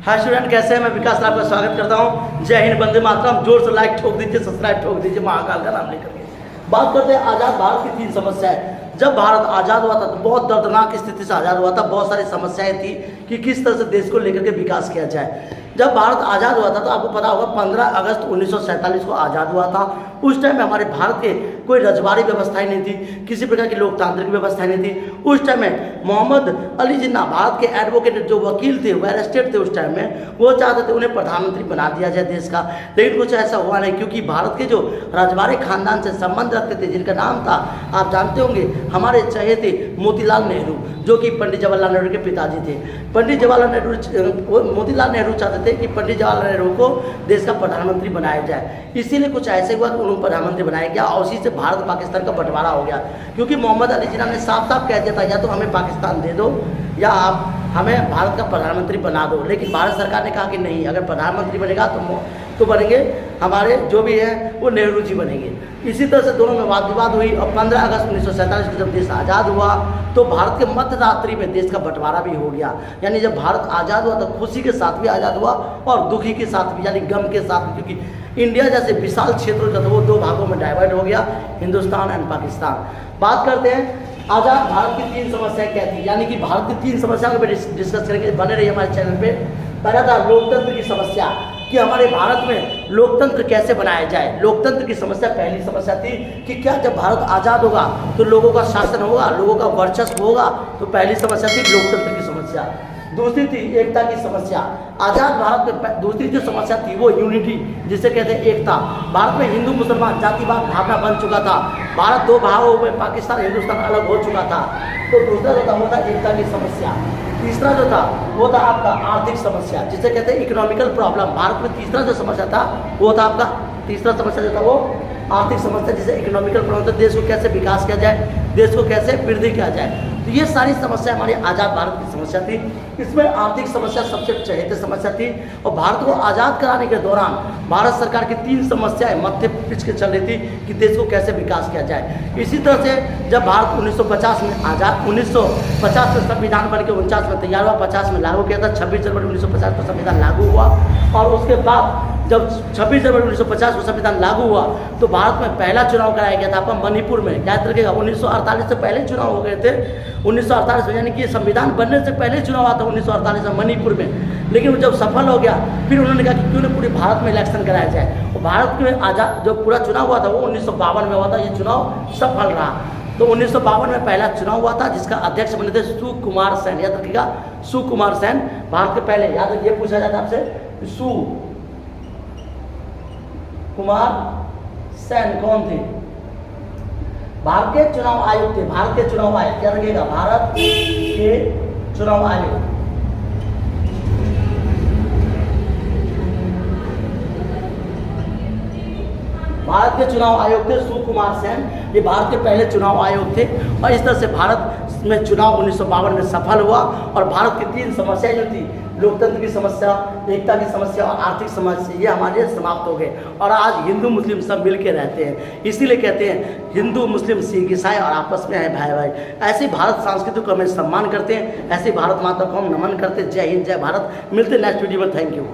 Hi student, कैसे हैं? मैं विकास राव का स्वागत करता हूं। जय हिंद, वंदे मातरम। जोर से लाइक ठोक दीजिए, सब्सक्राइब ठोक दीजिए महाकाल का नाम लेकर के। बात करते हैं आज़ाद भारत की 3 समस्याएं। जब भारत आज़ाद हुआ था तो बहुत दर्दनाक स्थिति से आज़ाद हुआ था। बहुत सारी समस्याएं थी कि किस तरह से देश को लेकर के विकास किया जाए। जब भारत आज़ाद हुआ था तो आपको पता होगा 15 अगस्त 1947 को आज़ाद हुआ था। उस टाइम में हमारे भारत के कोई रजवाड़ी व्यवस्थाएं नहीं थी, किसी प्रकार की लोकतांत्रिक व्यवस्थाएं नहीं थी। उस टाइम में मोहम्मद अली जिन्ना, भारत के एडवोकेट जो वकील थे, वो अरेस्टेड थे उस टाइम में। वो चाहते थे उन्हें प्रधानमंत्री बना दिया जाए देश का, लेकिन कुछ ऐसा हुआ नहीं, क्योंकि भारत के जो रजवाड़ी खानदान से संबंध रखते थे, जिनका नाम था आप जानते होंगे, हमारे चहेते मोतीलाल नेहरू, जो कि पंडित जवाहरलाल नेहरू के पिताजी थे। पंडित जवाहरलाल नेहरू, मोतीलाल नेहरू चाहते थे कि पंडित जवाहरलाल नेहरू को देश का प्रधानमंत्री बनाया जाए। इसीलिए कुछ ऐसे हुआ कि उन्हें प्रधानमंत्री बनाया गया और उसी से भारत पाकिस्तान का बंटवारा हो गया। क्योंकि मोहम्मद अली जिन्ना ने साफ साफ कह दिया था, या तो हमें पाकिस्तान दे दो या आप हमें भारत का प्रधानमंत्री बना दो। लेकिन भारत सरकार ने कहा कि नहीं, अगर प्रधानमंत्री बनेगा तो बनेंगे हमारे जो भी हैं वो नेहरू जी बनेंगे। इसी तरह से दोनों में वाद विवाद हुई और 15 अगस्त 1947 को जब देश आज़ाद हुआ तो भारत के मध्य रात्रि में देश का बंटवारा भी हो गया। यानी जब भारत आज़ाद हुआ तो खुशी के साथ भी आज़ाद हुआ और दुखी के साथ भी, यानी गम के साथ भी, क्योंकि इंडिया जैसे विशाल क्षेत्र जो था वो 2 भागों में डाइवर्ट हो गया, हिंदुस्तान एंड पाकिस्तान। बात करते हैं आज़ाद भारत की 3 समस्याएं क्या थी, यानी कि भारत की 3 समस्याओं को डिस्कस करेंगे। बने रहिए हमारे चैनल पे। पहला था लोकतंत्र की समस्या, कि हमारे भारत में लोकतंत्र कैसे बनाया जाए। लोकतंत्र की समस्या पहली समस्या थी कि क्या जब भारत आज़ाद होगा तो लोगों का शासन होगा, लोगों का वर्चस्व होगा। तो पहली समस्या थी लोकतंत्र की समस्या। दूसरी थी एकता की समस्या। आज़ाद भारत में दूसरी जो समस्या थी वो यूनिटी, जिसे कहते हैं एकता। भारत में हिंदू मुसलमान जातिवाद भावना बन चुका था। भारत 2 भागों में, पाकिस्तान हिंदुस्तान अलग हो चुका था। तो दूसरा जो था वो था एकता की समस्या। तीसरा जो था वो था आपका आर्थिक समस्या, जिसे कहते हैं इकोनॉमिकल प्रॉब्लम। भारत में तीसरा जो समस्या था वो था आपका, तीसरा समस्या जो था वो आर्थिक समस्या, जिसे इकोनॉमिकल प्रॉब्लम। तो देश को कैसे विकास किया जाए, देश को कैसे वृद्धि किया जाए। तो ये सारी समस्या हमारी आज़ाद भारत की समस्या थी। इसमें आर्थिक समस्या सबसे चहेते समस्या थी। और भारत को आज़ाद कराने के दौरान भारत सरकार की 3 समस्याएं मत्थे पिच के चल रही थी कि देश को कैसे विकास किया जाए। इसी तरह से जब भारत 1950 में आज़ाद, 1950 में संविधान बन के 49 में तैयार हुआ, 50 में लागू किया था। 26 जनवरी 1950 को संविधान लागू हुआ। और उसके बाद जब 26 जनवरी 1950 को संविधान लागू हुआ तो भारत में पहला चुनाव कराया गया था आपका मणिपुर में। याद रखिएगा, 1948 से पहले चुनाव हो गए थे। 1948 में, यानी कि संविधान बनने से पहले चुनाव आता 1948 में मणिपुर में। लेकिन जब सफल हो गया फिर उन्होंने कहा कि क्यों न पूरे भारत में इलेक्शन कराया जाए। और भारत में आज़ाद जो पूरा चुनाव हुआ था वो 1952 में हुआ था। ये चुनाव सफल रहा। तो 1952 में पहला चुनाव हुआ था, जिसका अध्यक्ष बने थे सुकुमार सेन। याद रखिएगा, सुकुमार सेन भारत के पहले, याद रखिए, पूछा जाता है आपसे, सुकुमार सेन कौन थे? भारत के चुनाव आयोग थे। भारत के चुनाव आयोग, क्या रखिएगा, भारत के चुनाव आयोग। भारत के चुनाव आयोग थे सुकुमार सेन। ये भारत के पहले चुनाव आयोग थे। और इस तरह से भारत में चुनाव 1952 में सफल हुआ। और भारत की 3 समस्याएं जो थी, लोकतंत्र की समस्या, एकता की समस्या और आर्थिक समस्या, ये हमारे समाप्त हो गए। और आज हिंदू मुस्लिम सब मिल के रहते हैं। इसीलिए कहते हैं हिंदू मुस्लिम सिख ईसाई और आपस में है भाई भाई। ऐसी भारत संस्कृति को हमें सम्मान करते हैं, ऐसी भारत माता को हम नमन करते हैं। जय हिंद, जय भारत। मिलते हैं नेक्स्ट वीडियो में। Thank you.